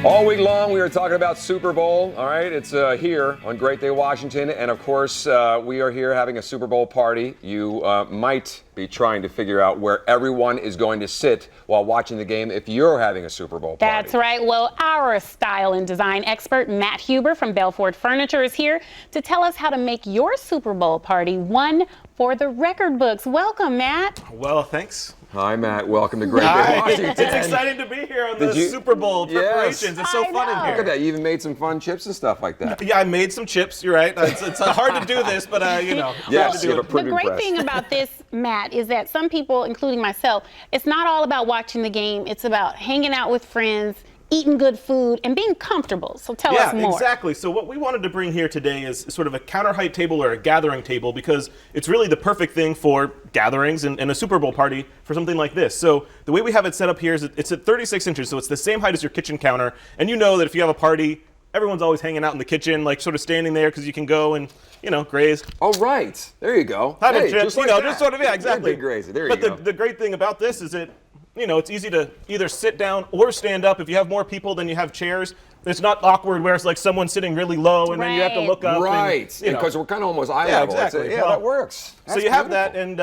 All week long, we are talking about Super Bowl. All right, it's here on Great Day, Washington. And of course, we are here having a Super Bowl party. You might be trying to figure out where everyone is going to sit while watching the game if you're having a Super Bowl party. That's right. Well, our style and design expert, Matt Huber from Belfort Furniture, is here to tell us how to make your Super Bowl party one for the record books. Welcome, Matt. Well, thanks. Hi, Matt. Welcome to Great Day, Washington. It's exciting to be here on the Super Bowl preparations. It's so fun in here. Look at that. You even made some fun chips and stuff like that. Yeah, I made some chips. You're right. It's hard to do this, but you know. Yes, to do it. The great thing about this, Matt, is that some people, including myself, it's not all about watching the game. It's about hanging out with friends, eating good food, and being comfortable. So tell us more. Yeah, exactly. So what we wanted to bring here today is sort of a counter height table or a gathering table, because it's really the perfect thing for gatherings and a Super Bowl party for something like this. So the way we have it set up here is it's at 36 inches, so it's the same height as your kitchen counter. And you know that if you have a party, everyone's always hanging out in the kitchen, like sort of standing there because you can go and, you know, graze. Oh, right. There you go. Hey, just sort of, yeah, exactly. Big graze. There you go. But the great thing about this is that, you know, it's easy to either sit down or stand up. If you have more people than you have chairs, it's not awkward where it's like someone sitting really low and then you have to look up. Right, because we're kind of almost eye level. Exactly. Yeah, that works. So you have that, and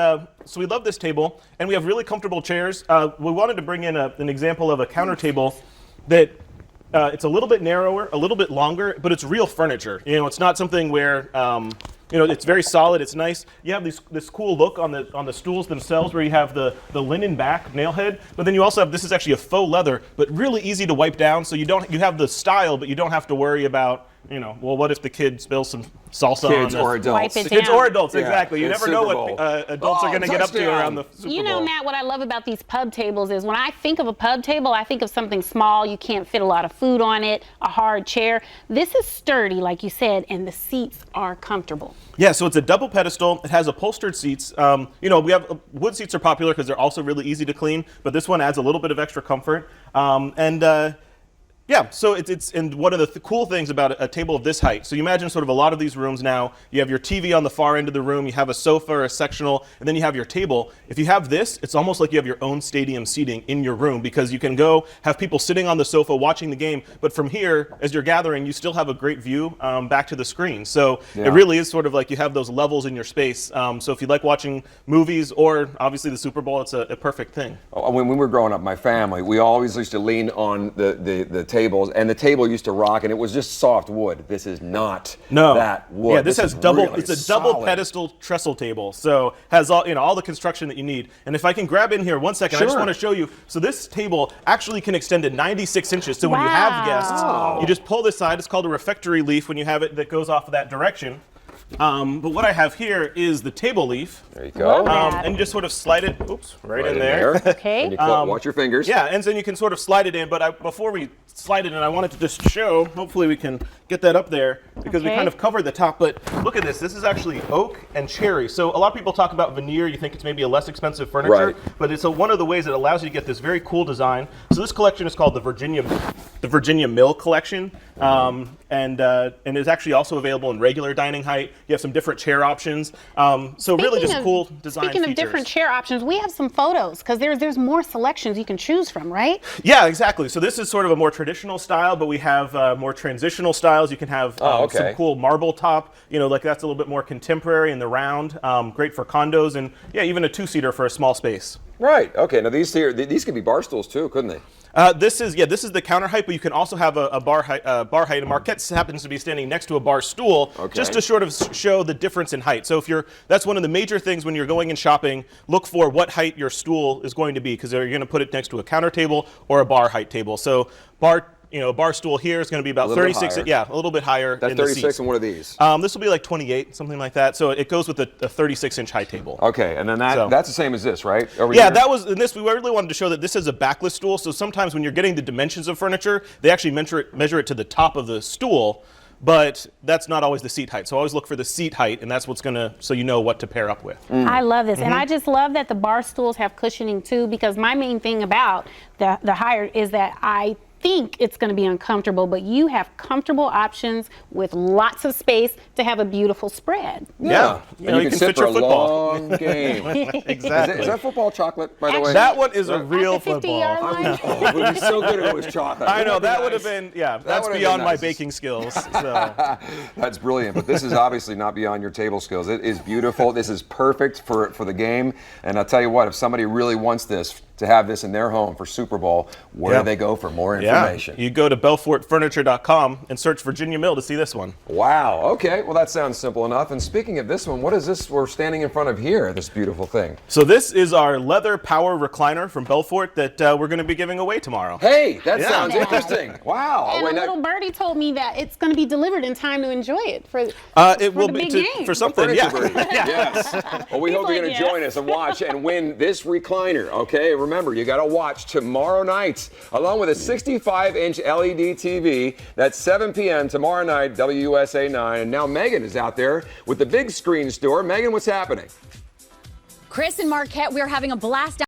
so we love this table, and we have really comfortable chairs. We wanted to bring in an example of a counter table that it's a little bit narrower, a little bit longer, but it's real furniture. You know, it's not something where you know, it's very solid. It's nice. You have this cool look on the stools themselves, where you have the linen back nail head, but then you also have, this is actually a faux leather, but really easy to wipe down. So you have the style, but you don't have to worry about, you know, well, what if the kid spills some salsa on Kids or adults. Kids or adults, Yeah, exactly. You never know what adults are going to get up to around the Super Bowl. You know, Matt, what I love about these pub tables is when I think of a pub table, I think of something small. You can't fit a lot of food on it, a hard chair. This is sturdy, like you said, and the seats are comfortable. Yeah, so it's a double pedestal. It has upholstered seats. You know, we have wood seats are popular because they're also really easy to clean, but this one adds a little bit of extra comfort. Yeah, so and one of the cool things about a table of this height, so you imagine sort of a lot of these rooms now, you have your TV on the far end of the room, you have a sofa or a sectional, and then you have your table. If you have this, it's almost like you have your own stadium seating in your room, because you can go have people sitting on the sofa watching the game, but from here, as you're gathering, you still have a great view back to the screen. So it really is sort of like you have those levels in your space. So if you like watching movies or obviously the Super Bowl, it's a perfect thing. When we were growing up, my family, we always used to lean on the tables, and the table used to rock, and it was just soft wood. This is not that wood. Yeah, this has double. Really it's a double solid pedestal trestle table, so has all the construction that you need. And if I can grab in here 1 second, I just want to show you. So this table actually can extend to 96 inches. So when you have guests, you just pull this side. It's called a refectory leaf when you have it that goes off of that direction. But what I have here is the table leaf. There you go. And you just sort of slide it, right in there. Okay. And you watch your fingers. Yeah, and then you can sort of slide it in. But before we slide it in, I wanted to just show, hopefully we can get that up there, because we kind of covered the top. But look at this. This is actually oak and cherry. So a lot of people talk about veneer. You think it's maybe a less expensive furniture. But it's one of the ways that allows you to get this very cool design. So this collection is called the Virginia Mill Collection. And is actually also available in regular dining height. You have some different chair options. So really just cool design Speaking of different chair options, we have some photos, because there's more selections you can choose from, right? Yeah, exactly. So this is sort of a more traditional style, but we have more transitional styles. You can have some cool marble top, you know, like that's a little bit more contemporary in the round. Great for condos, and yeah, even a two-seater for a small space. Right. Okay. Now these could be bar stools too, couldn't they? This is the counter height, but you can also have a bar height. And Marquette happens to be standing next to a bar stool, just to sort of show the difference in height. So that's one of the major things when you're going and shopping. Look for what height your stool is going to be, because you're going to put it next to a counter table or a bar height table. So bar stool here is going to be about 36. Yeah, a little bit higher. That's in the 36, seats. and what are these? This will be like 28, something like that. So it goes with a 36-inch high table. Okay, and then that's the same as this, right? That was, and this, we really wanted to show that this is a backless stool. So sometimes when you're getting the dimensions of furniture, they actually measure it to the top of the stool. But that's not always the seat height. So always look for the seat height, and that's what's so you know what to pair up with. I love this. And I just love that the bar stools have cushioning too, because my main thing about the higher is that I think it's going to be uncomfortable, but you have comfortable options with lots of space to have a beautiful spread. Yeah. And you can sit fit for your a football. long game. Exactly. Is that football chocolate, by the way? That one is a real At the 50 football. yard line. Oh, it would be so good if it was chocolate. I know, Wouldn't that be would have nice? been, that's would've been beyond my nice. baking skills. So. That's brilliant, but this is obviously not beyond your table skills. It is beautiful. This is perfect for the game. And I'll tell you what, if somebody really wants this, to have this in their home for Super Bowl, where do they go for more information? You go to BelfortFurniture.com and search Virginia Mill to see this one. Wow, okay, well that sounds simple enough. And speaking of this one, what is this we're standing in front of here, this beautiful thing? So this is our leather power recliner from Belfort that we're going to be giving away tomorrow. Hey, that Yeah. sounds interesting. Wow. And Wait, a little birdie told me that it's going to be delivered in time to enjoy it for It will the be big game. for something, Furniture yeah. Birdie. Yes. Well, we hope you're going to like, join us and watch and win this recliner, okay? Remember, you got to watch tomorrow night, along with a 65-inch LED TV. That's 7 p.m. tomorrow night, WUSA 9. And now Megan is out there with the big screen store. Megan, what's happening? Chris and Marquette, we're having a blast